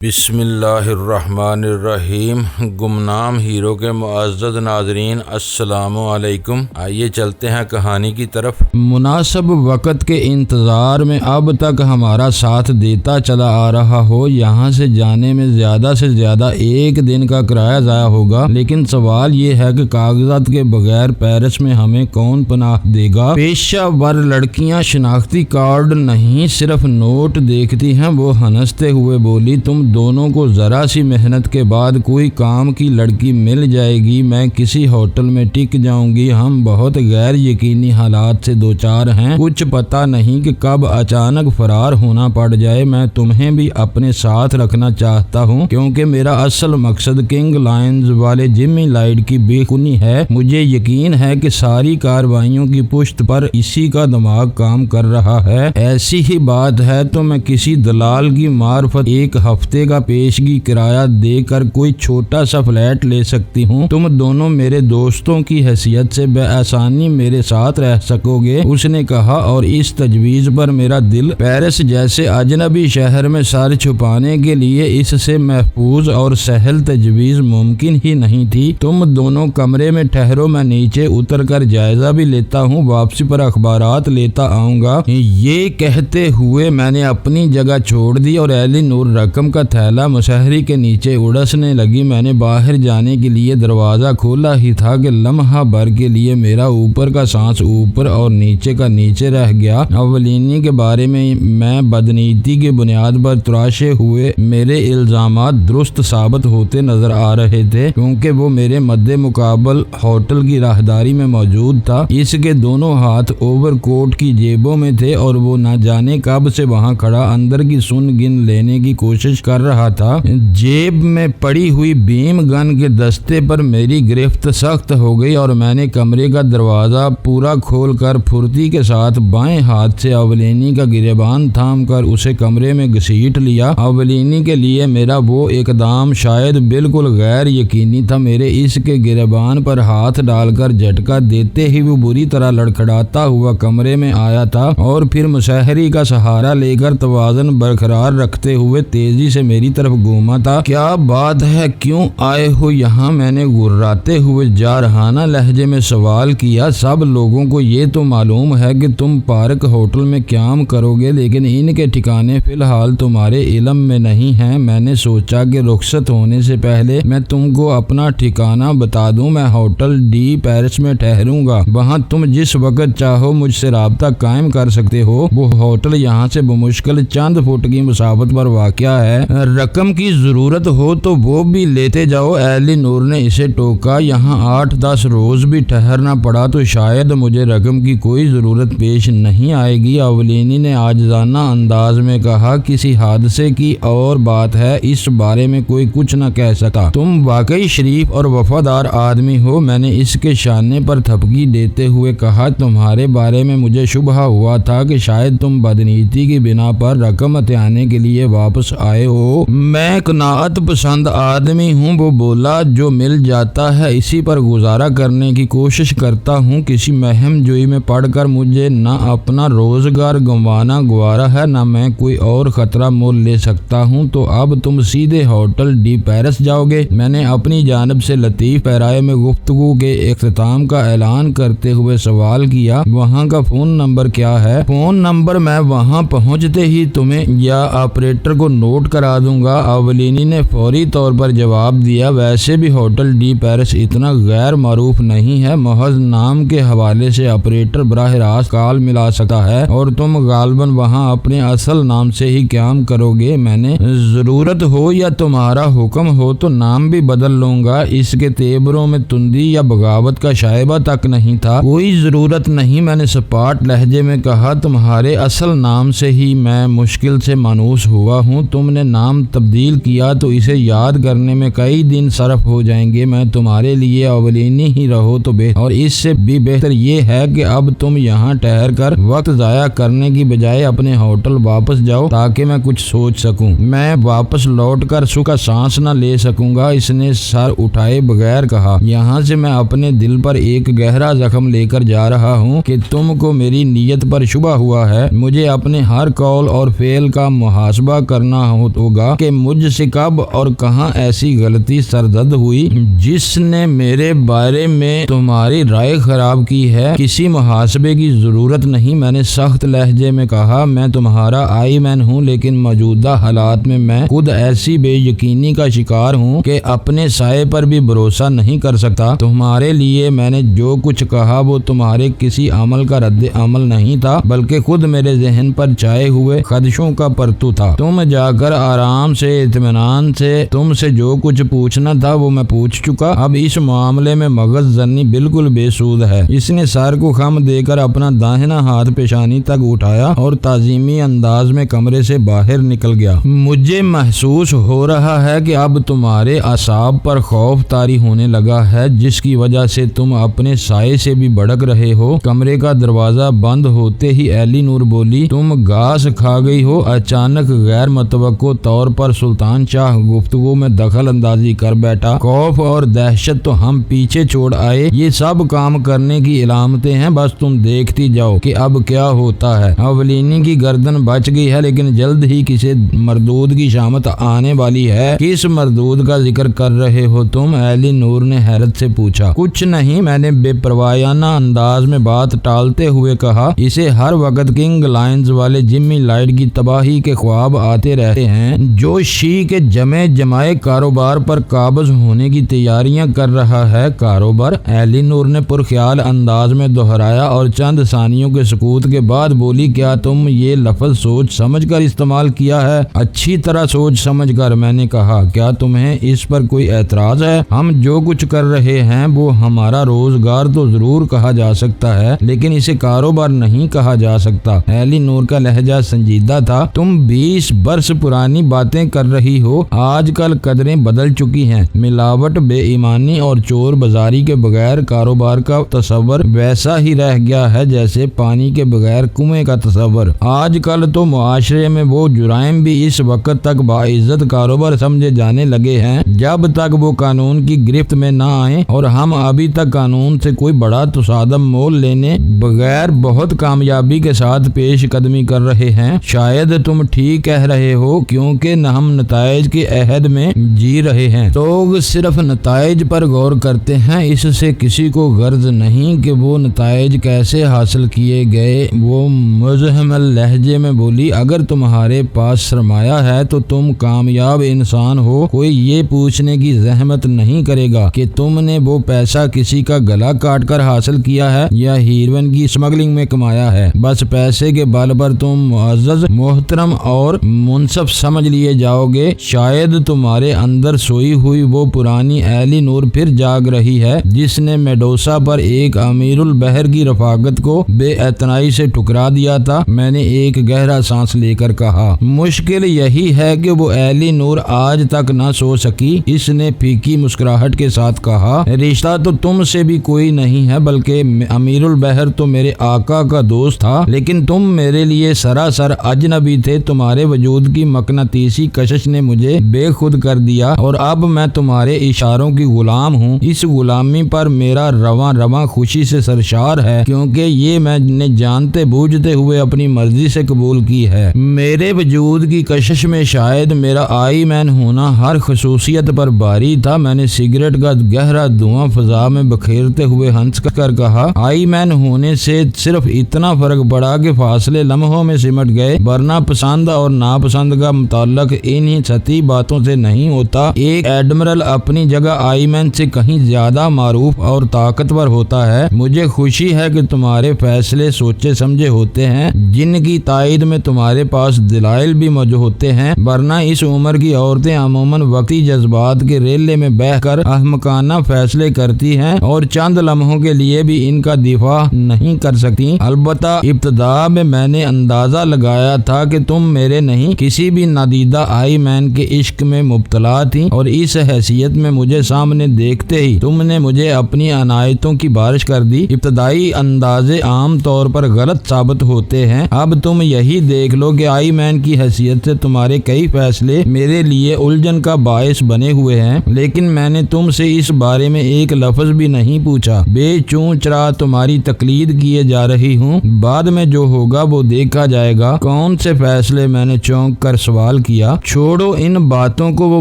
بسم اللہ الرحمن الرحیم۔ گمنام ہیرو کے معزز ناظرین، السلام علیکم۔ آئیے چلتے ہیں کہانی کی طرف۔ مناسب وقت کے انتظار میں اب تک ہمارا ساتھ دیتا چلا آ رہا ہو، یہاں سے جانے میں زیادہ سے زیادہ 1 دن کا کرایہ ضائع ہوگا، لیکن سوال یہ ہے کہ کاغذات کے بغیر پیرس میں ہمیں کون پناہ دے گا؟ پیشہ ور لڑکیاں شناختی کارڈ نہیں صرف نوٹ دیکھتی ہیں۔ وہ ہنستے ہوئے بولی، تم دونوں کو ذرا سی محنت کے بعد کوئی کام کی لڑکی مل جائے گی، میں کسی ہوٹل میں ٹک جاؤں گی۔ ہم بہت غیر یقینی حالات سے دوچار ہیں، کچھ پتہ نہیں کہ کب اچانک فرار ہونا پڑ جائے۔ میں تمہیں بھی اپنے ساتھ رکھنا چاہتا ہوں، کیونکہ میرا اصل مقصد کنگ لائنز والے جمی لائٹ کی بے خونی ہے۔ مجھے یقین ہے کہ ساری کارروائیوں کی پشت پر اسی کا دماغ کام کر رہا ہے۔ ایسی ہی بات ہے تو میں کسی دلال کی معرفت 1 ہفتے کا پیشگی کرایہ دے کر کوئی چھوٹا سا فلیٹ لے سکتی ہوں۔ تم دونوں میرے دوستوں کی حیثیت سے بے آسانی میرے ساتھ رہ سکو گے، اس نے کہا، اور اس تجویز پر میرا دل پیرس جیسے اجنبی شہر میں سر چھپانے کے لیے اس سے محفوظ اور سہل تجویز ممکن ہی نہیں تھی۔ تم دونوں کمرے میں ٹھہرو، میں نیچے اتر کر جائزہ بھی لیتا ہوں، واپسی پر اخبارات لیتا آؤں گا۔ یہ کہتے ہوئے میں نے اپنی جگہ چھوڑ دی اور ایلی نور رقم کا تھیلا مشہری کے نیچے اڑسنے لگی۔ میں نے باہر جانے کے لیے دروازہ کھولا ہی تھا کہ لمحہ بھر کے لیے میرا اوپر کا سانس اوپر اور نیچے کا نیچے رہ گیا۔ اولینی کے بارے میں بدنیتی کی بنیاد پر تراشے ہوئے میرے الزامات درست ثابت ہوتے نظر آ رہے تھے، کیونکہ وہ میرے مد مقابل ہوٹل کی راہداری میں موجود تھا۔ اس کے دونوں ہاتھ اوور کوٹ کی جیبوں میں تھے اور وہ نہ جانے کب سے وہاں کھڑا اندر کی سن گن لینے کی کوشش کر رہا تھا۔ جیب میں پڑی ہوئی بیم گن کے دستے پر میری گرفت سخت ہو گئی اور میں نے کمرے کا دروازہ پورا کھول کر پھرتی کے ساتھ بائیں ہاتھ سے اولینی کا گریبان تھام کر اسے کمرے میں گھسیٹ لیا۔ اولینی کے لیے میرا وہ اقدام شاید بالکل غیر یقینی تھا۔ میرے اس کے گریبان پر ہاتھ ڈال کر جھٹکا دیتے ہی وہ بری طرح لڑکھڑاتا ہوا کمرے میں آیا تھا اور پھر مشہری کا سہارا لے کر توازن برقرار رکھتے ہوئے تیزی سے میری طرف گھوما تھا۔ کیا بات ہے، کیوں آئے ہو یہاں؟ میں نے گراتے ہوئے جارحانہ لہجے میں سوال کیا۔ سب لوگوں کو یہ تو معلوم ہے کہ تم پارک ہوٹل میں قیام کرو گے، لیکن ان کے ٹھکانے فی الحال تمہارے علم میں نہیں ہیں۔ میں نے سوچا کہ رخصت ہونے سے پہلے میں تم کو اپنا ٹھکانہ بتا دوں۔ میں ہوٹل ڈی پیرس میں ٹھہروں گا، وہاں تم جس وقت چاہو مجھ سے رابطہ قائم کر سکتے ہو۔ وہ ہوٹل یہاں سے بمشکل چند فٹ کی مسافت پر واقع ہے۔ رقم کی ضرورت ہو تو وہ بھی لیتے جاؤ، ایلی نور نے اسے ٹوکا۔ یہاں 8-10 روز بھی ٹھہرنا پڑا تو شاید مجھے رقم کی کوئی ضرورت پیش نہیں آئے گی، اولینی نے عاجزانہ انداز میں کہا۔ کسی حادثے کی اور بات ہے، اس بارے میں کوئی کچھ نہ کہہ سکتا۔ تم واقعی شریف اور وفادار آدمی ہو، میں نے اس کے شانے پر تھپکی دیتے ہوئے کہا۔ تمہارے بارے میں مجھے شبہ ہوا تھا کہ شاید تم بدنیتی کی بنا پر رقم ہتھیانے کے لیے واپس آئے ہو۔ میں قناعت پسند آدمی ہوں، وہ بولا، جو مل جاتا ہے اسی پر گزارا کرنے کی کوشش کرتا ہوں۔ کسی مہم جوئی میں پڑ کر مجھے نہ اپنا روزگار گنوانا گوارا ہے، نہ میں کوئی اور خطرہ مول لے سکتا ہوں۔ تو اب تم سیدھے ہوٹل ڈی پیرس جاؤ گے؟ میں نے اپنی جانب سے لطیف پیرائے میں گفتگو کے اختتام کا اعلان کرتے ہوئے سوال کیا۔ وہاں کا فون نمبر کیا ہے؟ فون نمبر میں وہاں پہنچتے ہی تمہیں یا آپریٹر کو نوٹ کرا دوں گا، اولینی نے فوری طور پر جواب دیا۔ ویسے بھی ہوٹل ڈی پیرس اتنا غیر معروف نہیں ہے، محض نام کے حوالے سے آپریٹر براہ راست کال ملا سکتا ہے، اور تم غالباً وہاں اپنے اصل نام سے ہی قیام کرو گے۔ میں نے ضرورت ہو یا تمہارا حکم ہو تو نام بھی بدل لوں گا۔ اس کے تیبروں میں تندی یا بغاوت کا شائبہ تک نہیں تھا۔ کوئی ضرورت نہیں، میں نے سپاٹ لہجے میں کہا، تمہارے اصل نام سے ہی میں مشکل سے مانوس ہوا ہوں۔ تم نے نام تبدیل کیا تو اسے یاد کرنے میں کئی دن صرف ہو جائیں گے۔ میں تمہارے لیے اولینی ہی رہو تو بہتر، اور اس سے بھی بہتر یہ ہے کہ اب تم یہاں ٹھہر کر وقت ضائع کرنے کی بجائے اپنے ہوٹل واپس جاؤ تاکہ میں کچھ سوچ سکوں۔ میں واپس لوٹ کر سکھا سانس نہ لے سکوں گا، اس نے سر اٹھائے بغیر کہا۔ یہاں سے میں اپنے دل پر ایک گہرا زخم لے کر جا رہا ہوں کہ تم کو میری نیت پر شبہ ہوا ہے۔ مجھے اپنے ہر قول اور فعل کا محاسبہ کرنا ہوگا کہ مجھ سے کب اور کہاں ایسی غلطی سرزد ہوئی جس نے میرے بارے میں تمہاری رائے خراب کی ہے۔ کسی محاسبے کی ضرورت نہیں، میں نے سخت لہجے میں کہا۔ میں تمہارا آئی مین ہوں، لیکن موجودہ حالات میں میں خود ایسی بے یقینی کا شکار ہوں کہ اپنے سائے پر بھی بھروسہ نہیں کر سکتا۔ تمہارے لیے میں نے جو کچھ کہا وہ تمہارے کسی عمل کا رد عمل نہیں تھا، بلکہ خود میرے ذہن پر چھائے ہوئے خدشوں کا پرتو تھا۔ تم جا کر آرام سے اطمینان سے تم سے جو کچھ پوچھنا تھا وہ میں پوچھ چکا۔ اب اس معاملے میں مغز زنی بالکل بے سود ہے۔ اس نے سر کو خم دے کر اپنا داہنا ہاتھ پیشانی تک اٹھایا اور تعظیمی انداز میں کمرے سے باہر نکل گیا۔ مجھے محسوس ہو رہا ہے کہ اب تمہارے اعصاب پر خوف طاری ہونے لگا ہے، جس کی وجہ سے تم اپنے سائے سے بھی بھڑک رہے ہو۔ کمرے کا دروازہ بند ہوتے ہی ایلی نور بولی، تم گھاس کھا گئی ہو۔ اچانک غیر متوقع طور پر سلطان شاہ گفتگو میں دخل اندازی کر بیٹھا۔ خوف اور دہشت تو ہم پیچھے چھوڑ آئے، یہ سب کام کرنے کی علامتیں ہیں، بس تم دیکھتی جاؤ کہ اب کیا ہوتا ہے۔ اولینی کی گردن بچ گئی ہے، لیکن جلد ہی کسی مردود کی شامت آنے والی ہے۔ کس مردود کا ذکر کر رہے ہو تم؟ ایلی نور نے حیرت سے پوچھا۔ کچھ نہیں، میں نے بے پروایانہ انداز میں بات ٹالتے ہوئے کہا، اسے ہر وقت کنگ لائنز والے جمی لائٹ کی تباہی کے خواب آتے رہتے ہیں، جو شی کے جمے جمائے کاروبار پر قابض ہونے کی تیاریاں کر رہا ہے۔ کاروبار؟ ایلی نور نے پرخیال انداز میں دہرایا اور چند ثانیوں کے سکوت کے بعد بولی، کیا تم یہ لفظ سوچ سمجھ کر استعمال کیا ہے؟ اچھی طرح سوچ سمجھ کر، میں نے کہا۔ کیا تمہیں اس پر کوئی اعتراض ہے؟ ہم جو کچھ کر رہے ہیں وہ ہمارا روزگار تو ضرور کہا جا سکتا ہے، لیکن اسے کاروبار نہیں کہا جا سکتا۔ ایلی نور کا لہجہ سنجیدہ تھا۔ تم 20 برس پرانی باتیں کر رہی ہو، آج کل قدریں بدل چکی ہیں۔ ملاوٹ، بے ایمانی اور چور بازاری کے بغیر کاروبار کا تصور ویسا ہی رہ گیا ہے جیسے پانی کے بغیر کنویں کا تصور۔ آج کل تو معاشرے میں وہ جرائم بھی اس وقت تک باعزت کاروبار سمجھے جانے لگے ہیں جب تک وہ قانون کی گرفت میں نہ آئیں، اور ہم ابھی تک قانون سے کوئی بڑا تصادم مول لینے بغیر بہت کامیابی کے ساتھ پیش قدمی کر رہے ہیں۔ شاید تم ٹھیک کہہ رہے ہو، کیونکہ ہم نتائج کے عہد میں جی رہے ہیں۔ لوگ صرف نتائج پر غور کرتے ہیں، اس سے کسی کو غرض نہیں کہ وہ نتائج کیسے حاصل کیے گئے۔ وہ مزاحمت لہجے میں بولی، اگر تمہارے پاس سرمایہ ہے تو تم کامیاب انسان ہو۔ کوئی یہ پوچھنے کی زحمت نہیں کرے گا کہ تم نے وہ پیسہ کسی کا گلا کاٹ کر حاصل کیا ہے یا ہیروئن کی اسمگلنگ میں کمایا ہے۔ بس پیسے کے بل پر تم معزز، محترم اور منصف سمجھ لیے جاؤ گے۔ شاید تمہارے اندر سوئی ہوئی وہ پرانی ایلی نور پھر جاگ رہی ہے، جس نے میڈوسا پر ایک امیر البحر کی رفاقت کو بے اعتنائی سے ٹھکرا دیا تھا۔ میں نے ایک گہرا سانس لے کر کہا، مشکل یہی ہے کہ وہ ایلی نور آج تک نہ سو سکی۔ اس نے پھیکی مسکراہٹ کے ساتھ کہا، رشتہ تو تم سے بھی کوئی نہیں ہے، بلکہ امیر البحر تو میرے آقا کا دوست تھا، لیکن تم میرے لیے سراسر اجنبی تھے۔ تمہارے وجود کی مقناطیسی کشش نے مجھے بے خود کر دیا، اور اب میں تمہارے اشاروں کی غلام ہوں۔ اس غلامی پر میرا رواں رواں خوشی سے سرشار ہے، کیونکہ یہ میں نے جانتے بوجھتے ہوئے اپنی مرضی سے قبول کی ہے۔ میرے وجود کی کشش میں شاید میرا آئی مین ہونا ہر خصوصیت پر باری تھا۔ میں نے سگریٹ کا گہرا دھواں فضا میں بکھیرتے ہوئے ہنس کر کہا، آئی مین ہونے سے صرف اتنا فرق پڑا کہ فاصلے لمحوں میں سمٹ گئے، ورنہ پسند اور ناپسند کا متعلق انہی سطحی باتوں سے نہیں ہوتا۔ ایک ایڈمرل اپنی جگہ آئی مین سے کہیں زیادہ معروف اور طاقتور ہوتا ہے۔ مجھے خوشی ہے کہ تمہارے فیصلے سوچے سمجھے ہوتے ہیں، جن کی تائید میں تمہارے پاس دلائل بھی موجود ہوتے ہیں، ورنہ اس عمر کی عورتیں عموماً وقتی جذبات کے ریلے میں بہہ کر احمقانہ فیصلے کرتی ہیں اور چند لمحوں کے لیے بھی ان کا دفاع نہیں کر سکتی۔ البتہ ابتدا میں نے اندازہ لگایا تھا کہ تم میرے نہیں، کسی بھی نادیدہ آئی مین کے عشق میں مبتلا تھی، اور اس حیثیت میں مجھے سامنے دیکھتے ہی تم نے مجھے اپنی عنایتوں کی بارش کر دی۔ ابتدائی اندازے عام طور پر غلط ثابت ہوتے ہیں۔ اب تم یہی دیکھ لو کہ آئی مین کی حیثیت سے تمہارے کئی فیصلے میرے لیے الجھن کا باعث بنے ہوئے ہیں، لیکن میں نے تم سے اس بارے میں ایک لفظ بھی نہیں پوچھا۔ بے چون چرا تمہاری تقلید کیے جا رہی ہوں، بعد میں جو ہوگا وہ دیکھا جائے گا۔ کون سے فیصلے؟ میں نے چونک کر سوال سوال کیا۔ چھوڑو ان باتوں کو، وہ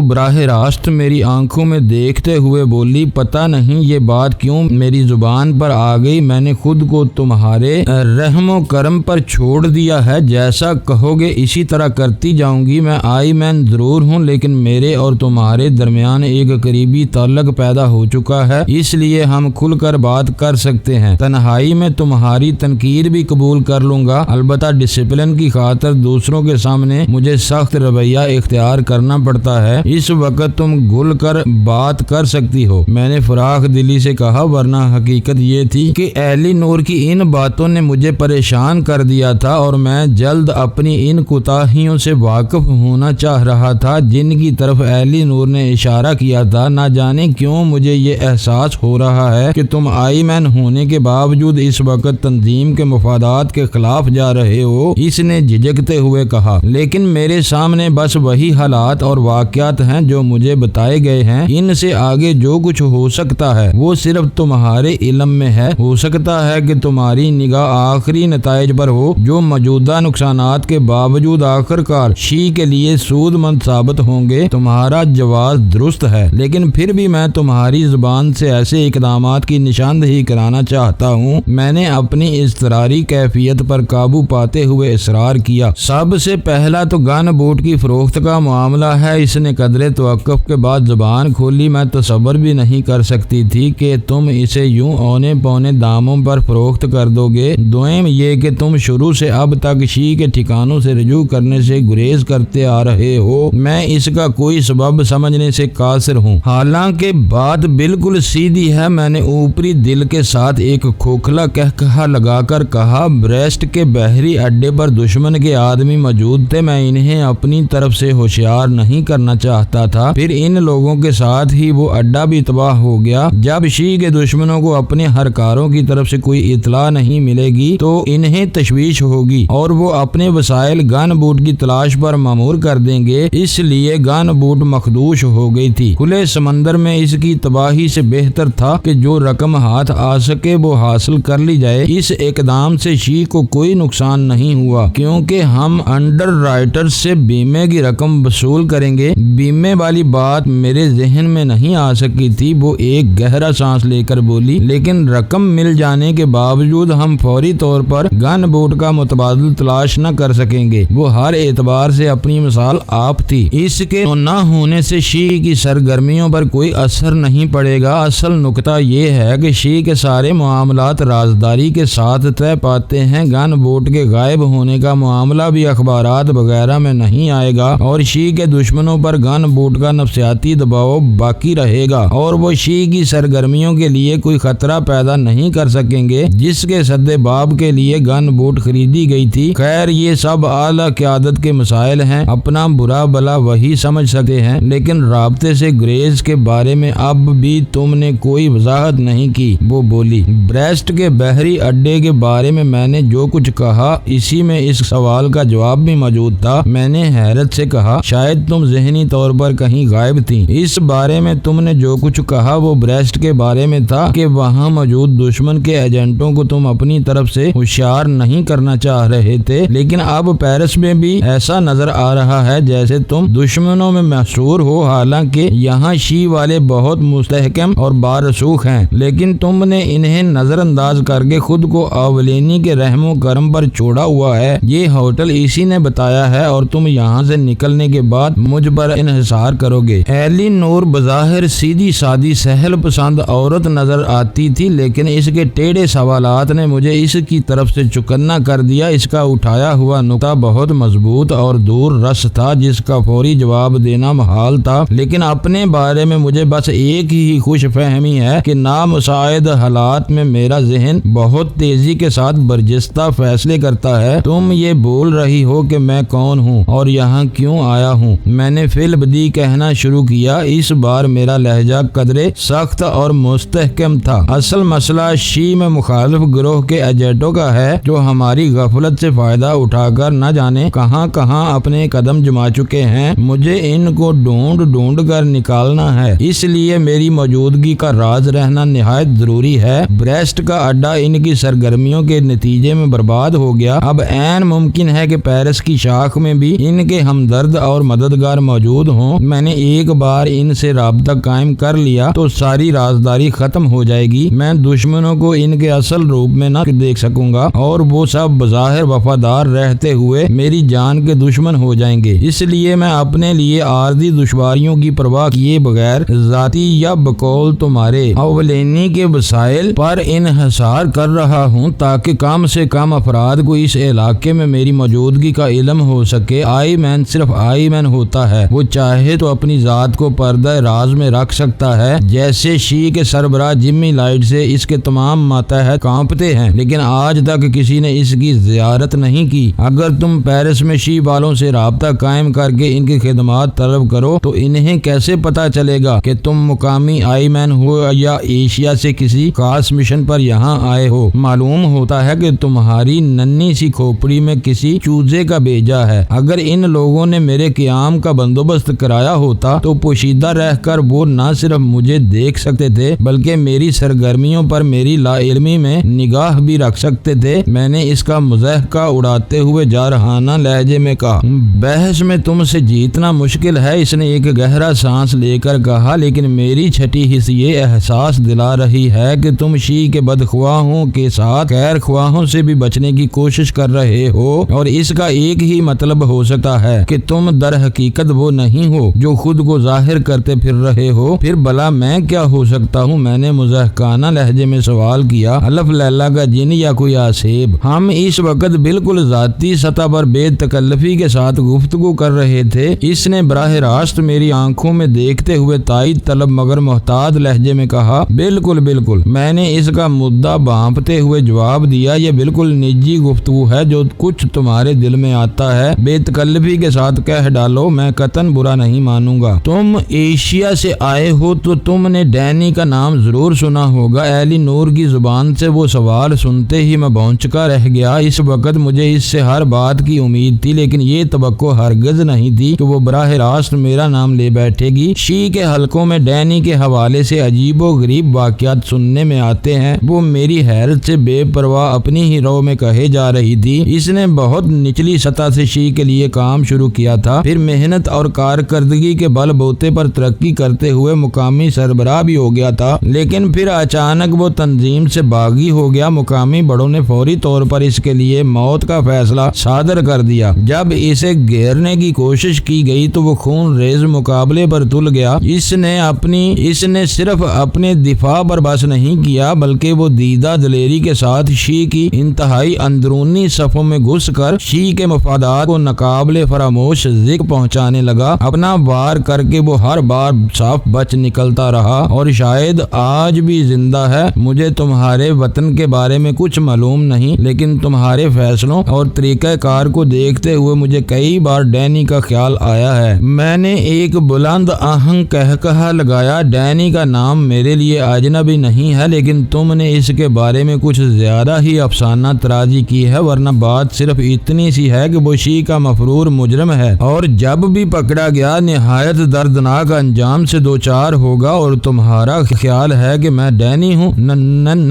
براہ راست میری آنکھوں میں دیکھتے ہوئے بولی، پتہ نہیں یہ بات کیوں میری زبان پر آ گئی، میں نے خود کو تمہارے رحم و کرم پر چھوڑ دیا ہے، جیسا کہو گے اسی طرح کرتی جاؤں گی۔ میں آئی مین ضرور ہوں، لیکن میرے اور تمہارے درمیان ایک قریبی تعلق پیدا ہو چکا ہے، اس لیے ہم کھل کر بات کر سکتے ہیں۔ تنہائی میں تمہاری تنقید بھی قبول کر لوں گا، البتہ ڈسپلن کی خاطر دوسروں کے سامنے مجھے سخت رویہ اختیار کرنا پڑتا ہے۔ اس وقت تم گل کر بات کر سکتی ہو، میں نے فراخ دلی سے کہا، ورنہ حقیقت یہ تھی کہ ایلی نور کی ان باتوں نے مجھے پریشان کر دیا تھا اور میں جلد اپنی ان کوتاہیوں سے واقف ہونا چاہ رہا تھا جن کی طرف ایلی نور نے اشارہ کیا تھا۔ نہ جانے کیوں مجھے یہ احساس ہو رہا ہے کہ تم آئی مین ہونے کے باوجود اس وقت تنظیم کے مفادات کے خلاف جا رہے ہو، اس نے جھجکتے ہوئے کہا، لیکن میرے سامنے بس وہی حالات اور واقعات ہیں جو مجھے بتائے گئے ہیں، ان سے آگے جو کچھ ہو سکتا ہے وہ صرف تمہارے علم میں ہے۔ ہو سکتا ہے کہ تمہاری نگاہ آخری نتائج پر ہو جو موجودہ نقصانات کے باوجود آخرکار شی کے لیے سود مند ثابت ہوں گے۔ تمہارا جواز درست ہے، لیکن پھر بھی میں تمہاری زبان سے ایسے اقدامات کی نشاندہی کرانا چاہتا ہوں۔ میں نے اپنی اضطراری کیفیت پر قابو پاتے ہوئے اصرار کیا۔ سب سے پہلا تو گن بوٹ کی فروخت کا معاملہ ہے۔ اس نے قدرے توقف کے بعد زبان کھولی، میں تصور بھی نہیں کر سکتی تھی کہ تم اسے یوں اونے پونے داموں پر فروخت کر دو گے۔ دوئم یہ کہ تم شروع سے اب تک شی کے ٹھکانوں سے رجوع کرنے سے گریز کرتے آ رہے ہو، میں اس کا کوئی سبب سمجھنے سے قاصر ہوں۔ حالانکہ بات بالکل سیدھی ہے، میں نے اوپری دل کے ساتھ ایک کھوکھلا قہقہا لگا کر کہا، بریسٹ کے بحری اڈے پر دشمن کے آدمی موجود تھے، میں انہیں اپنی طرف سے ہوشیار نہیں کرنا چاہتا تھا، پھر ان لوگوں کے ساتھ ہی وہ اڈا بھی تباہ ہو گیا۔ جب شی کے دشمنوں کو اپنے ہرکاروں کی طرف سے کوئی اطلاع نہیں ملے گی تو انہیں تشویش ہوگی اور وہ اپنے وسائل گن بوٹ کی تلاش پر مامور کر دیں گے، اس لیے گن بوٹ مخدوش ہو گئی تھی۔ کھلے سمندر میں اس کی تباہی سے بہتر تھا کہ جو رقم ہاتھ آ سکے وہ حاصل کر لی جائے۔ اس اقدام سے شی کو کوئی نقصان نہیں ہوا کیونکہ ہم انڈر رائٹر سے بیمے کی رقم وصول کریں گے۔ بیمے والی بات میرے ذہن میں نہیں آ سکی تھی۔ وہ ایک گہرا سانس لے کر بولی، لیکن رقم مل جانے کے باوجود ہم فوری طور پر گن بوٹ کا متبادل تلاش نہ کر سکیں گے۔ وہ ہر اعتبار سے اپنی مثال آپ تھی۔ اس کے نہ ہونے سے شی کی سرگرمیوں پر کوئی اثر نہیں پڑے گا۔ اصل نکتہ یہ ہے کہ شی کے سارے معاملات رازداری کے ساتھ طے پاتے ہیں۔ گن بوٹ کے غائب ہونے کا معاملہ بھی اخبارات وغیرہ میں نہیں آئے گا اور شی کے دشمنوں پر گن بوٹ کا نفسیاتی دباؤ باقی رہے گا اور وہ شی کی سرگرمیوں کے لیے کوئی خطرہ پیدا نہیں کر سکیں گے جس کے سدے باب کے لیے گن بوٹ خریدی گئی تھی۔ خیر یہ سب اعلیٰ قیادت کے مسائل ہیں، اپنا برا بلا وہی سمجھ سکتے ہیں، لیکن رابطے سے گریز کے بارے میں اب بھی تم نے کوئی وضاحت نہیں کی۔ وہ بولی، بریسٹ کے بحری اڈے کے بارے میں نے جو کچھ کہا اسی میں اس سوال کا جواب بھی موجود تھا۔ میں نے حیرت سے کہا، شاید تم ذہنی طور پر کہیں غائب تھی۔ اس بارے میں تم نے جو کچھ کہا وہ بریسٹ کے بارے میں تھا کہ وہاں موجود دشمن کے ایجنٹوں کو تم اپنی طرف سے ہوشیار نہیں کرنا چاہ رہے تھے، لیکن اب پیرس میں بھی ایسا نظر آ رہا ہے جیسے تم دشمنوں میں محصور ہو۔ حالانکہ یہاں شی والے بہت مستحکم اور بارسوخ ہیں، لیکن تم نے انہیں نظر انداز کر کے خود کو اولینی کے رحم و کرم پر چھوڑا ہوا ہے۔ یہ ہوٹل اسی نے بتایا ہے اور تم یہاں سے نکلنے کے بعد مجھ پر انحصار کرو گے۔ ایلی نور بظاہر سیدھی سادی سہل پسند عورت نظر آتی تھی، لیکن اس کے ٹیڑھے سوالات نے مجھے اس کی طرف سے چکنا کر دیا۔ اس کا اٹھایا ہوا نکتہ بہت مضبوط اور دور رس تھا جس کا فوری جواب دینا محال تھا، لیکن اپنے بارے میں مجھے بس ایک ہی خوش فہمی ہے کہ نامساعد حالات میں میرا ذہن بہت تیزی کے ساتھ برجستہ فیصلے کرتا ہے۔ تم یہ بول رہی ہو کہ میں کون ہوں اور یہاں کیوں آیا ہوں؟ میں نے فی البدی کہنا شروع کیا۔ اس بار میرا لہجہ قدرے سخت اور مستحکم تھا۔ اصل مسئلہ شی میں مخالف گروہ کے ایجنٹوں کا ہے جو ہماری غفلت سے فائدہ اٹھا کر نہ جانے کہاں کہاں اپنے قدم جما چکے ہیں۔ مجھے ان کو ڈھونڈ کر نکالنا ہے، اس لیے میری موجودگی کا راز رہنا نہایت ضروری ہے۔ بریسٹ کا اڈا ان کی سرگرمیوں کے نتیجے میں برباد ہو گیا۔ اب عین ممکن ہے کہ پیرس کی شاخ میں بھی ان کے ہمدرد اور مددگار موجود ہوں، میں نے ایک بار ان سے رابطہ قائم کر لیا تو ساری رازداری ختم ہو جائے گی۔ میں دشمنوں کو ان کے اصل روپ میں نہ دیکھ سکوں گا اور وہ سب بظاہر وفادار رہتے ہوئے میری جان کے دشمن ہو جائیں گے۔ اس لیے میں اپنے لیے عارضی دشواریوں کی پرواہ کیے بغیر ذاتی یا بقول تمہارے اولینی کے وسائل پر انحصار کر رہا ہوں تاکہ کم سے کم افراد کو اس علاقے میں میری موجودگی کا علم ہو سکے۔ آئی مین صرف آئی مین ہوتا ہے، وہ چاہے تو اپنی ذات کو پردہ راز میں رکھ سکتا ہے، جیسے شی کے سربراہ جمی لائٹ سے اس کے تمام ماتحت کانپتے ہیں، لیکن آج تک کسی نے اس کی زیارت نہیں کی۔ اگر تم پیرس میں شی والوں سے رابطہ قائم کر کے ان کی خدمات طلب کرو تو انہیں کیسے پتا چلے گا کہ تم مقامی آئی مین ہو یا ایشیا سے کسی خاص مشن پر یہاں آئے ہو؟ معلوم ہوتا ہے کہ تمہاری ننھی سی کھوپڑی میں کسی چوزے کا بیجا ہے۔ اگر ان لوگوں نے میرے قیام کا بندوبست کرایا ہوتا تو پوشیدہ رہ کر وہ نہ صرف مجھے دیکھ سکتے تھے بلکہ میری سرگرمیوں پر میری لا علمی میں نگاہ بھی رکھ سکتے تھے۔ میں نے اس کا مضحکہ اڑاتے ہوئے جارحانہ لہجے میں کہا۔ بحث میں تم سے جیتنا مشکل ہے، اس نے ایک گہرا سانس لے کر کہا، لیکن میری چھٹی حص یہ احساس دلا رہی ہے کہ تم شی کے بدخواہوں کے ساتھ خیر خواہوں سے بھی بچنے کی کوشش کر رہے ہو، اور اس کا ایک ہی مطلب ہو سکتا ہے کہ تم در حقیقت وہ نہیں ہو جو خود کو ظاہر کرتے پھر رہے ہو۔ پھر بلا میں کیا ہو سکتا ہوں؟ میں نے مضحکانہ لہجے میں سوال کیا۔ الف لیلا کا جن یا کوئی آسیب؟ ہم اس وقت بالکل ذاتی سطح پر بے تکلفی کے ساتھ گفتگو کر رہے تھے۔ اس نے براہ راست میری آنکھوں میں دیکھتے ہوئے تائید طلب مگر محتاط لہجے میں کہا۔ بالکل بالکل، میں نے اس کا مدعا بھانپتے ہوئے جواب دیا۔ یہ بالکل نجی گفتگو ہے، جو کچھ تمہارے دل میں آتا ہے بے تکلفی کے ساتھ کہہ ڈالو، میں قطعاً برا نہیں مانوں گا۔ تم ایشیا سے آئے ہو تو تم نے ڈینی کا نام ضرور سنا ہوگا۔ ایلی نور کی زبان سے وہ سوال سنتے ہی میں بھونچکا رہ گیا۔ اس وقت مجھے اس سے ہر بات کی امید تھی، لیکن یہ توقع ہرگز نہیں تھی کہ وہ براہ راست میرا نام لے بیٹھے گی۔ شی کے حلقوں میں ڈینی کے حوالے سے عجیب و غریب واقعات سننے میں آتے ہیں۔ وہ میری حیرت سے بے پرواہ اپنی ہی رو میں کہے جا رہی تھی۔ اس نے بہت نچلی سطح سے شی کے لیے کام شروع کیا تھا، پھر محنت اور کارکردگی کے بل بوتے پر ترقی کرتے ہوئے مقامی سربراہ بھی ہو گیا تھا، لیکن پھر اچانک وہ تنظیم سے باغی ہو گیا۔ مقامی بڑوں نے فوری طور پر اس کے لیے موت کا فیصلہ صادر کر دیا۔ جب اسے گھیرنے کی کوشش کی گئی تو وہ خون ریز مقابلے پر تل گیا۔ اس نے صرف اپنے دفاع پر بس نہیں کیا بلکہ وہ دیدہ دلیری کے ساتھ شی کی انتہائی اندرونی صفوں میں گھس کر شی کے مفادات کو ناقابل فراموش ذکر پہنچانے لگا۔ اپنا وار کر کے وہ ہر بار صاف بچ نکلتا رہا اور شاید آج بھی زندہ ہے۔ مجھے تمہارے وطن کے بارے میں کچھ معلوم نہیں، لیکن تمہارے فیصلوں اور طریقہ کار کو دیکھتے ہوئے مجھے کئی بار ڈینی کا خیال آیا ہے۔ میں نے ایک بلند آہنگ کہا لگایا، ڈینی کا نام میرے لیے اجنبی نہیں ہے، لیکن تم نے اس کے بارے میں کچھ زیادہ ہی افسانہ ترازی کی ہے، ورنہ بات صرف اتنی سی ہے کہ وہ شی کا مفرور مجرم ہے اور جب بھی پکڑا گیا نہایت دردناک انجام سے دوچار ہوگا۔ اور تمہارا خیال ہے کہ میں ڈینی ہوں؟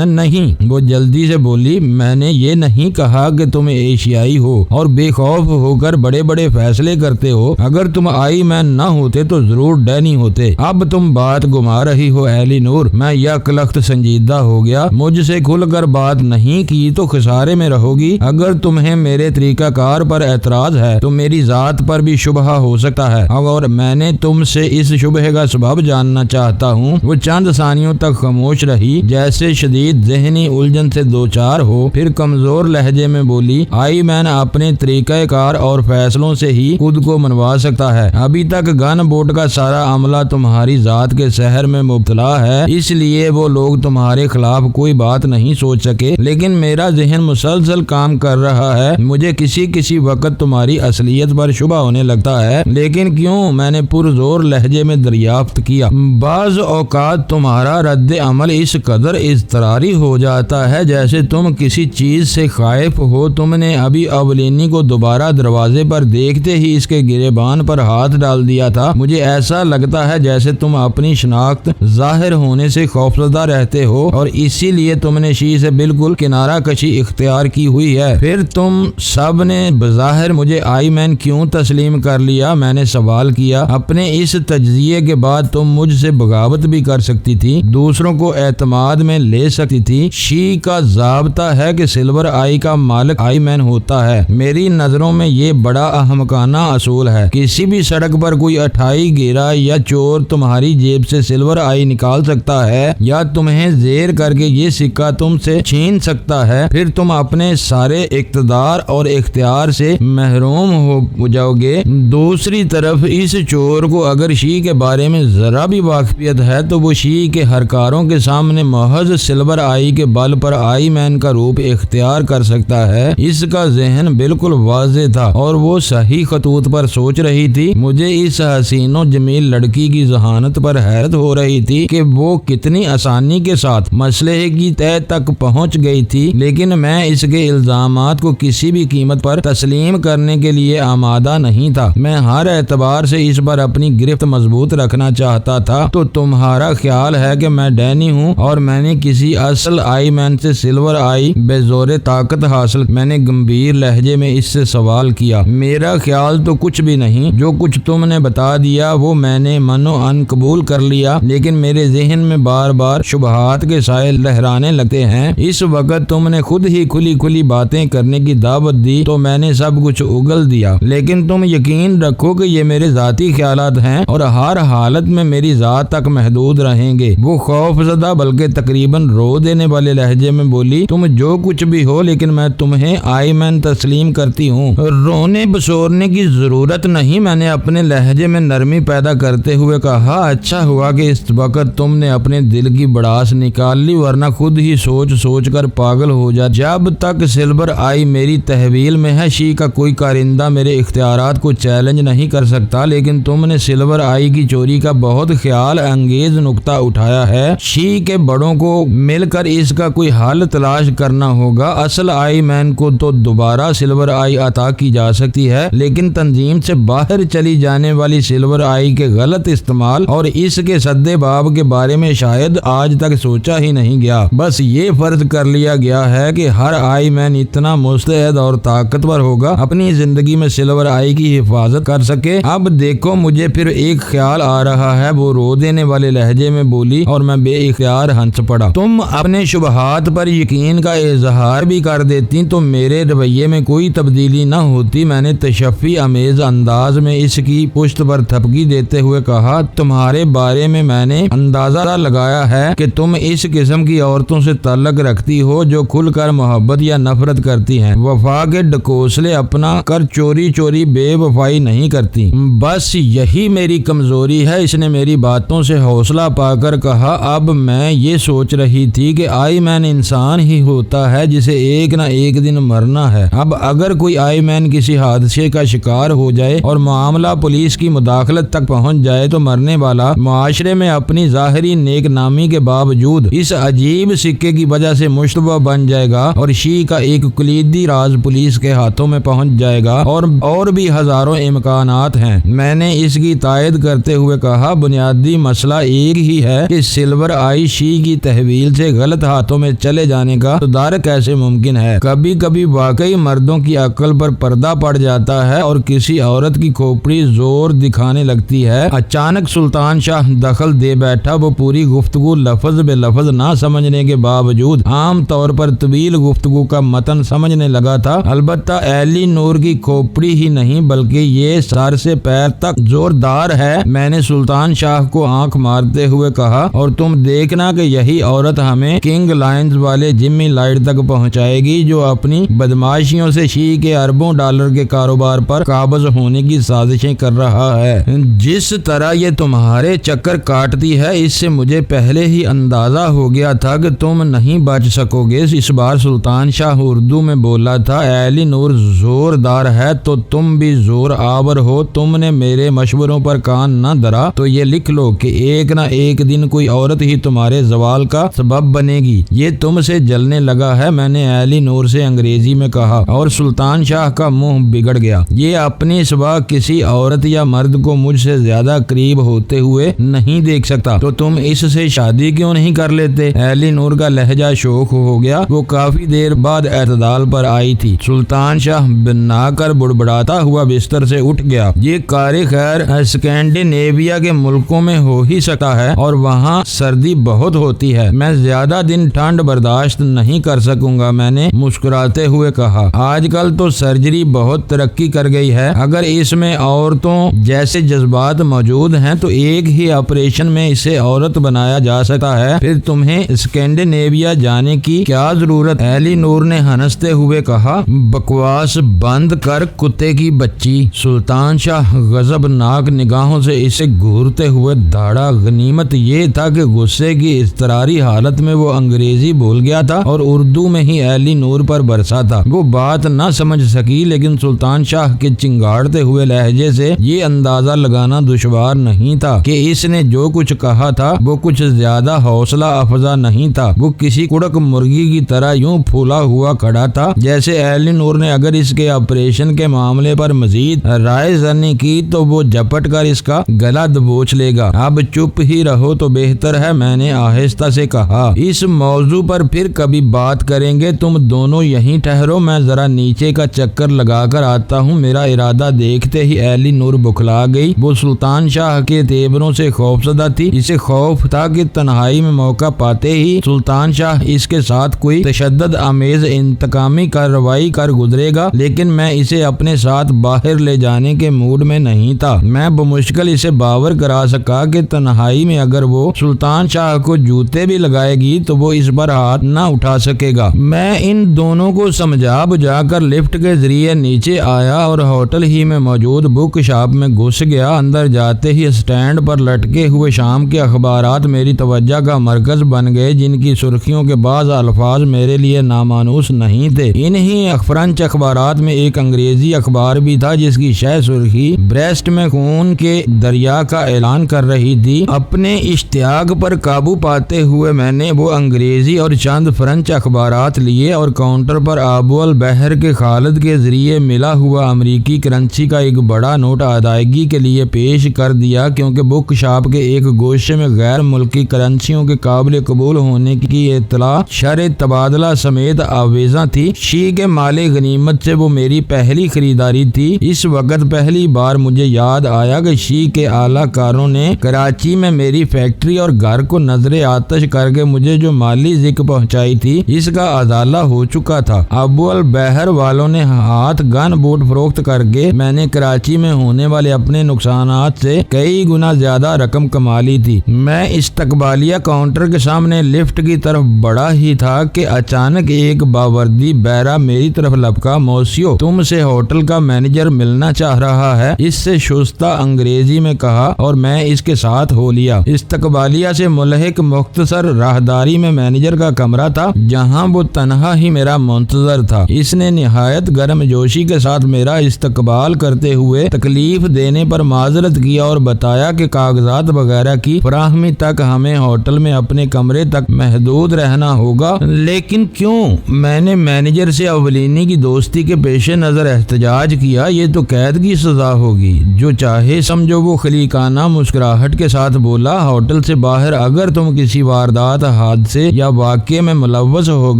نہیں، وہ جلدی سے بولی، میں نے یہ نہیں کہا کہ تم ایشیائی ہو اور بے خوف ہو کر بڑے بڑے فیصلے کرتے ہو۔ اگر تم آئی مین نہ ہوتے تو ضرور ڈینی ہوتے۔ اب تم بات گما رہی ہو ایلی نور۔ میں یک لخت سنجیدہ ہو گیا۔ مجھ سے کھل کر بات نہیں کی تو خسارے میں رہو گی۔ اگر تمہیں میرے طریقہ کار پر اعتراض ہے تو میری ذات پر بھی شبہ ہو سکتا ہے، اور میں نے تم سے اس شبہ کا سبب جاننا چاہتا ہوں۔ وہ چند ثانیوں تک خاموش رہی، جیسے شدید ذہنی الجھن سے دوچار ہو، پھر کمزور لہجے میں بولی، آئی مین اپنے طریقہ کار اور فیصلوں سے ہی خود کو منوا سکتا ہے۔ ابھی تک گن بوٹ کا سارا عملہ تمہاری ذات کے سحر میں مبتلا ہے، اس لیے وہ لوگ تمہارے خلاف کوئی بات نہیں سوچ سکے، لیکن میرا ذہن مسلسل کام کر رہا ہے۔ مجھے کسی وقت تمہاری اصلیت پر شبہ ہونے لگتا ہے، لیکن کیوں؟ میں نے پرزور لہجے میں دریافت کیا۔ بعض اوقات تمہارا رد عمل اس قدر اضطراری ہو جاتا ہے جیسے تم کسی چیز سے خائف ہو۔ تم نے ابھی اولینی کو دوبارہ دروازے پر دیکھتے ہی اس کے گریبان پر ہاتھ ڈال دیا تھا۔ مجھے ایسا لگتا ہے جیسے تم اپنی شناخت ظاہر ہونے سے خوفزدہ رہتے ہو اور اسی لیے تم نے شی سے بالکل کنارہ کشی اختیار کی ہوئی ہے۔ پھر تم سب نے بظاہر مجھے آئی مین مین کیوں تسلیم کر لیا؟ میں نے سوال کیا۔ اپنے اس تجزیے کے بعد تم مجھ سے بغاوت بھی کر سکتی تھی، دوسروں کو اعتماد میں لے سکتی تھی۔ شی کا ضابطہ ہے کہ سلور آئی کا مالک آئی مین ہوتا ہے۔ میری نظروں میں یہ بڑا احمقانہ اصول ہے۔ کسی بھی سڑک پر کوئی اٹھائی گیرا یا چور تمہاری جیب سے سلور آئی نکال سکتا ہے یا تمہیں زیر کر کے یہ سکہ تم سے چھین سکتا ہے، پھر تم اپنے سارے اقتدار اور اختیار سے محروم ہو جاؤ گے۔ دوسری طرف اس چور کو اگر شی کے بارے میں ذرا بھی واقفیت ہے تو وہ شی کے ہر کاروں کے سامنے محض سلور آئی کے بل پر آئی مین کا روپ اختیار کر سکتا ہے۔ اس کا ذہن بالکل واضح تھا اور وہ صحیح خطوط پر سوچ رہی تھی۔ مجھے اس حسین و جمیل لڑکی کی ذہانت پر حیرت ہو رہی تھی کہ وہ کتنی آسانی کے ساتھ مسئلے کی تہہ تک پہنچ گئی تھی، لیکن میں اس کے الزامات کو کسی بھی قیمت پر تسلیم کرنے کے لیے آمادہ نہیں تھا۔ میں ہر اعتبار سے اس پر اپنی گرفت مضبوط رکھنا چاہتا تھا۔ تو تمہارا خیال ہے کہ میں ڈینی ہوں اور میں نے کسی اصل آئی مین سے سلور آئی بے زور طاقت حاصل؟ میں نے گمبھیر لہجے میں اس سے سوال کیا۔ میرا خیال تو کچھ بھی نہیں، جو کچھ تم نے بتا دیا وہ میں نے من و عن قبول کر لیا، لیکن میرے ذہن میں بار بار شبہات کے سائے لہرانے لگتے ہیں۔ اس وقت تم نے خود ہی کھلی باتیں کرنے کی دعوت دی تو میں نے سب کچھ اگل دیا، لیکن تم یقین رکھو کہ یہ میرے ذاتی خیالات ہیں اور ہر حالت میں میری ذات تک محدود رہیں گے۔ وہ خوف زدہ بلکہ تقریباً رو دینے والے لہجے میں بولی، تم جو کچھ بھی ہو لیکن میں تمہیں آئی مین تسلیم کرتی ہوں۔ رونے بسورنے کی ضرورت نہیں، میں نے اپنے لہجے میں نرمی پیدا کرتے ہوئے کہا۔ اچھا ہوا کہ اس وقت تم نے اپنے دل کی بڑاس نکال لی، ورنہ خود ہی سوچ کر پاگل ہو جا۔ جب تک سلور آئی میری تحویل میں ہے شی کا کوئی کارندہ میرے اختیارات کو چیلنج نہیں کر سکتا، لیکن تم نے سلور آئی کی چوری کا بہت خیال انگیز نکتہ اٹھایا ہے۔ شی کے بڑوں کو مل کر اس کا کوئی حل تلاش کرنا ہوگا۔ اصل آئی مین کو تو دوبارہ سلور آئی عطا کی جا سکتی ہے، لیکن تنظیم سے باہر چلی جانے والی سلور آئی کے غلط استعمال اور اس کے سدے باب کے بارے میں شاید آج تک سوچا ہی نہیں گیا۔ بس یہ فرض کر لیا گیا ہے کہ ہر آئی مین اتنا مستعد اور طاقتور ہوگا اپنی زندگی میں سلور آئی کی حفاظت کر سکے۔ اب دیکھو مجھے پھر ایک خیال آ رہا ہے، وہ رو دینے والے لہجے میں بولی اور میں بے اختیار ہنس پڑا۔ تم اپنے شبہات پر یقین کا اظہار بھی کر دیتی تو میرے رویے میں کوئی تبدیلی نہ ہوتی۔ میں نے تشفی امیز انداز میں اس کی پشت پر تھپکی دیتے ہوئے کہا، تمہارے بارے میں نے اندازہ لگایا ہے کہ تم اس قسم کی عورتوں سے تعلق رکھتی ہو جو کھل کر محبت یا نفرت کرتی ہیں، وفا کے ڈکوسلے اپنا کر چوری بے وفائی نہیں کرتی۔ بس یہی میری کمزوری ہے۔ اس نے میری باتوں سے حوصلہ پا کر کہا، اب میں یہ سوچ رہی تھی کہ آئی مین انسان ہی ہوتا ہے جسے ایک نہ ایک دن مرنا ہے۔ اب اگر کوئی آئی مین کسی حادثے کا شکار ہو جائے اور معاملہ پولیس کی مداخلت تک پہنچ جائے تو مرنے والا معاشرے میں اپنی ظاہری نیک نامی کے باوجود اس عجیب سکے کی وجہ سے مشتبہ بن جائے گا اور شی کا ایک کلیدی راز پولیس کے ہاتھوں میں پہنچ جائے گا، اور بھی ہزاروں امکانات ہیں۔ میں نے اس کی تائید کرتے ہوئے کہا، بنیادی مسئلہ ایک ہی ہے کہ سلور آئی شی کی تحویل سے غلط ہاتھوں میں چلے جانے کا تدارک کیسے ممکن ہے؟ کبھی کبھی واقعی مردوں کی عقل پر پردہ پڑ جاتا ہے اور کسی عورت کی کھوپڑی زور دکھانے لگتی ہے۔ اچانک سلطان شاہ دخل دے بیٹھا۔ وہ پوری گفتگو لفظ بے لفظ نہ سمجھنے کے باوجود عام طور پر طویل گفتگو کا متن سمجھنے لگا تھا۔ البتہ ایلی نور کی کھوپڑی ہی نہیں بلکہ یہ سر سے پیر تک زوردار ہے۔ میں نے سلطان شاہ کو آنکھ مارتے ہوئے کہا، اور تم دیکھنا کہ یہی عورت ہمیں کنگ لائنز والے جمی لائٹ تک پہنچائے گی جو اپنی بدماشیوں سے شی کے اربوں ڈالر کے کاروبار پر قابض ہونے کی سازشیں کر رہا ہے۔ جس طرح یہ تمہارے چکر کاٹتی ہے اس سے مجھے پہلے ہی اندازہ ہو گیا تھا کہ تم نہیں بچ سکو گے۔ اس بار سلطان شاہ اردو میں بولا تھا، ایلی نور زوردار ہے تو تم بھی زور آور ہو۔ تم نے میرے مشوروں پر کان نہ دھرا تو یہ لکھ لو کہ ایک نہ ایک دن کوئی عورت ہی تمہارے زوال کا سبب بنے گی۔ یہ تم سے جلنے لگا ہے، میں نے ایلی نور سے انگریزی میں کہا، اور سلطان شاہ کا منہ بگڑ گیا۔ یہ اپنی سوا کسی عورت یا مرد کو مجھ سے زیادہ قریب ہوتے ہوئے نہیں دیکھ سکتا، تو تم اس سے شادی کیوں نہیں کر لیتے؟ ایلی نور کا لہجہ شوخ ہو گیا۔ وہ کافی دیر بعد اعتدال پر آئی تھی۔ سلطان شاہ بنا کر بڑبڑاتا ہوا بستر سے اٹھ گیا۔ یہ کار خیر اسکینڈینیویا کے ملکوں میں ہو ہی سکتا ہے اور وہاں سردی بہت ہوتی ہے، میں زیادہ دن ٹھنڈ برداشت نہیں کر سکوں گا، میں نے مسکراتے ہوئے کہا۔ آج کل تو سرجری بہت ترقی کر گئی ہے، اگر اس میں عورتوں جیسے جذبات موجود ہیں تو ایک ہی آپریشن میں اسے عورت بنایا جا سکتا ہے، پھر تمہیں اسکینڈینیویا جانے کی کیا ضرورت؟ ایلی نور نے ہنستے ہوئے کہا، بکواس بند کر کتے کی بچی۔ سلطان شاہ غضبناک نگاہوں سے اسے گھورتے ہوئے دھاڑا۔ غنیمت یہ تھا کہ غصے کی اضطراری حالت میں وہ انگریزی بھول گیا تھا اور اردو میں ہی ایلی نور پر برسا تھا۔ وہ بات نہ سمجھ سکی، لیکن سلطان شاہ کے چنگاڑتے ہوئے لہجے سے یہ اندازہ لگانا دشوار نہیں تھا کہ اس نے جو کچھ کہا تھا وہ کچھ زیادہ حوصلہ افزا نہیں تھا۔ وہ کسی کڑک مرغی کی طرح یوں پھولا ہوا کھڑا تھا جیسے ایلی نور نے اگر اس کے آپریشن کے معاملے پر مزید رائے زنی کی تو وہ جھپٹ کر اس کا گلا دبوچ لے گا۔ اب چپ ہی رہو تو بہتر ہے، میں نے آہستہ سے کہا۔ اس موضوع پر پھر کبھی بات کریں گے، تم دونوں یہیں ٹھہرو، میں ذرا نیچے کا چکر لگا کر آتا ہوں۔ میرا ارادہ دیکھتے ہی ایلی نور بکھلا گئی۔ وہ سلطان شاہ کے تیوروں سے خوفزدہ تھی۔ اسے خوف تھا کہ تنہائی میں موقع پاتے ہی سلطان شاہ اس کے ساتھ کوئی تشدد آمیز انتقامی کارروائی کر گزرے گا، لیکن میں اسے اپنے ساتھ باہر لے جانے کے موڈ میں نہیں تھا۔ میں بمشکل اسے باور کرا سکا کہ تنہائی میں اگر وہ سلطان شاہ کو جوتے بھی لگائے گی تو وہ اس پر ہاتھ نہ اٹھا سکے گا۔ میں ان دونوں کو سمجھا بجھا کر لفٹ کے ذریعے نیچے آیا اور ہوٹل ہی میں موجود بک شاپ میں گھس گیا۔ اندر جاتے ہی اسٹینڈ پر لٹکے ہوئے شام کے اخبارات میری توجہ کا مرکز بن گئے، جن کی سرخیوں کے بعض الفاظ میرے لیے نامانوس نہیں تھے۔ انہی فرنچ اخبارات میں ایک انگریزی اخبار بھی تھا جس کی شہ سرخی بریسٹ میں خون کے دریا کا اعلان کر رہی تھی۔ اپنے اشتیاق پر قابو پاتے ہوئے میں نے وہ انگریزی اور چند فرنچ اخبارات لیے اور کاؤنٹر پر آبو البحر کے خالد کے ذریعے ملا ہوا امریکی کرنسی کا ایک بڑا نوٹ ادائیگی کے لیے پیش کر دیا، کیونکہ بک شاپ کے ایک گوشے میں غیر ملکی کرنسیوں کے قابل قبول ہونے کی اطلاع شرح تبادلہ سمیت آویزاں تھی۔ شی کے مال غنیمت سے وہ میری پہلی خریداری تھی۔ اس وقت پہلی بار مجھے یاد آیا کہ شی کے اعلیٰ کاروں نے کراچی میں میری فیکٹری اور گھر کو نظر آتش کر کے مجھے جو مالی ذک پہنچائی تھی اس کا ازالہ ہو چکا تھا۔ ابو البحر والوں نے ہاتھ گن بوٹ فروخت کر کے میں نے کراچی میں ہونے والے اپنے نقصانات سے کئی گنا زیادہ رقم کما لی تھی۔ میں استقبالیہ کاؤنٹر کے سامنے لفٹ کی طرف بڑھا ہی تھا کہ اچانک ایک باوردی بہرا میری طرف لپکا، موسیو تم سے ہوٹل کا مینیجر ملنا چاہ رہا ہے، اس سے شستہ انگریزی میں کہا اور میں اس کے ساتھ ہو لیا۔ استقبالیہ سے ملحق مختصر راہداری میں مینیجر کا کمرہ تھا جہاں وہ تنہا ہی میرا منتظر تھا۔ اس نے نہایت گرم جوشی کے ساتھ میرا استقبال کرتے ہوئے تکلیف دینے پر معذرت کیا اور بتایا کہ کاغذات وغیرہ کی فراہمی تک ہمیں ہوٹل میں اپنے کمرے تک محدود رہنا ہوگا۔ لیکن کیوں؟ میں نے مینیجر سے اولینی کی دوستی کے پیش نظر احتجاج کیا۔ یہ تو قید کی سزا ہوگی، جو چاہے سمجھو۔ وہ خلیقانہ مسکراہٹ کے ساتھ بولا، ہوٹل سے باہر اگر تم کسی واردات، حادثے یا واقعے میں ملوث ہو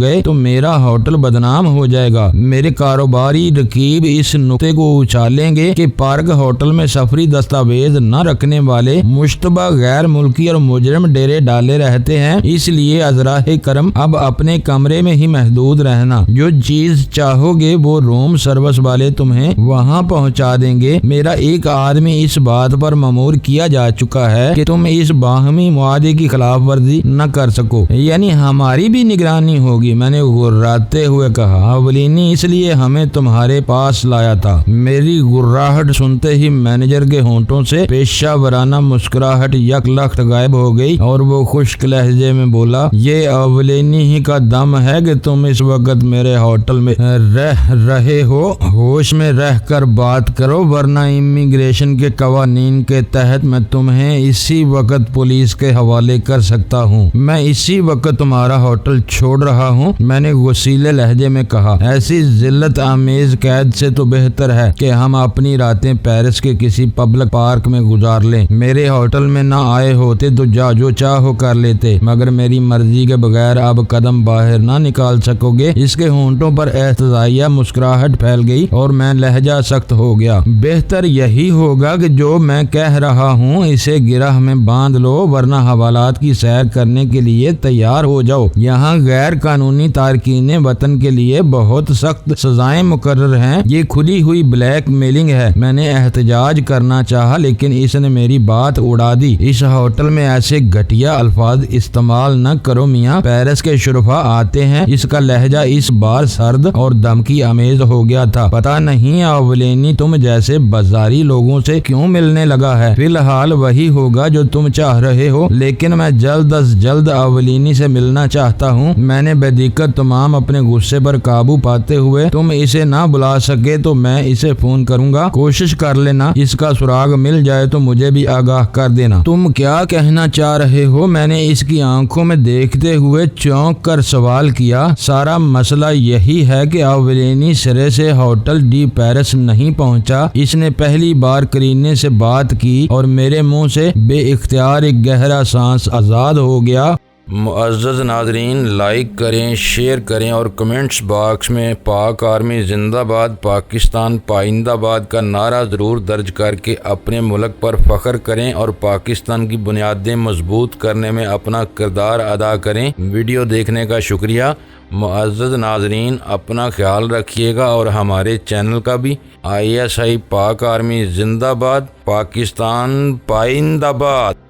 گئے تو میرا ہوٹل بدنام ہو جائے گا۔ میرے کاروباری رقیب اس نقطے کو اچھالیں گے کہ پارک ہوٹل میں سفری دستاویز نہ رکھنے والے مشتبہ غیر ملکی اور مجرم ڈیرے ڈالے رہتے ہیں، اس لیے ازراہ کرم اب اپنے کمرے میں ہی محدود رہنا۔ جو چیز چاہو گے وہ روم سروس والے تمہیں وہاں پہنچا دیں گے۔ میرا ایک آدمی اس بات پر مامور کیا جا چکا ہے کہ تم اس باہمی معاہدے کی خلاف ورزی نہ کر سکو، یعنی ہماری بھی نگرانی ہوگی، میں نے غراتے ہوئے کہا۔ اولینی اس لیے ہمیں تمہارے پاس لایا تھا۔ میری غراہٹ سنتے ہی مینیجر کے ہونٹوں سے پیشہ ورانہ مسکراہٹ یک لخت غائب ہو گئی اور وہ خشک لہجے میں بولا، یہ اولینی ہی کا دم ہے کہ تم اس وقت میرے ہوٹل میں رہ رہے ہو۔ ہوش میں رہ کر بات کرو ورنہ امیگریشن کے قوانین کے تحت میں تمہیں اسی وقت پولیس کے حوالے کر سکتا ہوں۔ میں اسی وقت تمہارا ہوٹل چھوڑ رہا ہوں، میں نے غصیلے لہجے میں کہا۔ ایسی ذلت آمیز قید سے تو بہتر ہے کہ ہم اپنی راتیں پیرس کے کسی پبلک پارک میں گزار لیں۔ میرے ہوٹل میں نہ آئے ہوتے تو جو چاہو کر لیتے، مگر میری مرضی کے بغیر اب قدم باہر نہ نکال سکو گے۔ اس کے ہونٹوں پر احتجاجیہ مسکراہٹ پھیل گئی اور میں لہجہ سخت ہو گیا۔ بہتر یہی ہوگا کہ جو میں کہہ رہا ہوں اسے گرہ میں باندھ لو، ورنہ حوالات کی سیر کرنے کے لیے تیار ہو جاؤ۔ یہاں غیر قانونی تارکین وطن کے لیے بہت سخت سزائیں مقرر ہیں۔ یہ کھلی ہوئی بلیک میلنگ ہے۔ میں نے احتجاج کرنا چاہا لیکن اس نے میری بات اڑا دی۔ اس ہوٹل میں ایسے گھٹیا الفاظ استعمال نہ کرو میاں، پیرس کے شرفا آتے ہیں۔ اس کا لہجہ اس بار سرد اور دھمکی آمیز ہو گیا تھا۔ پتہ نہیں آولینی تم جیسے بازاری لوگوں سے کیوں ملنے لگا ہے۔ فی الحال وہی ہوگا جو تم چاہ رہے ہو، لیکن میں جلد از جلد آولینی سے ملنا چاہتا ہوں۔ میں نے بے دقت تمام اپنے غصے پر قابو پاتے ہوئے، تم اسے نہ بلا سکے تو میں اسے فون کروں گا، کوشش کر لینا، اس کا سراغ مل جائے تو مجھے بھی آگاہ کر دینا۔ تم کیا کہنا چاہ رہے ہو؟ میں نے اس کی آنکھوں میں دیکھتے ہوئے چونک کر سوال کیا۔ سارا مسئلہ یہی ہے کہ آولینی سرے سے ہوٹل ڈی پیرس نہیں پہنچا۔ اس نے پہلی بار کرینے سے بات کی اور میرے منہ سے بے اختیار ایک گہرا سانس آزاد ہو گیا۔ معزز ناظرین، لائک کریں، شیئر کریں اور کمنٹس باکس میں پاک آرمی زندہ باد، پاکستان پائندہ باد کا نعرہ ضرور درج کر کے اپنے ملک پر فخر کریں اور پاکستان کی بنیادیں مضبوط کرنے میں اپنا کردار ادا کریں۔ ویڈیو دیکھنے کا شکریہ۔ معزز ناظرین، اپنا خیال رکھیے گا اور ہمارے چینل کا بھی۔ ISI پاک آرمی زندہ باد، پاکستان پائندہ باد۔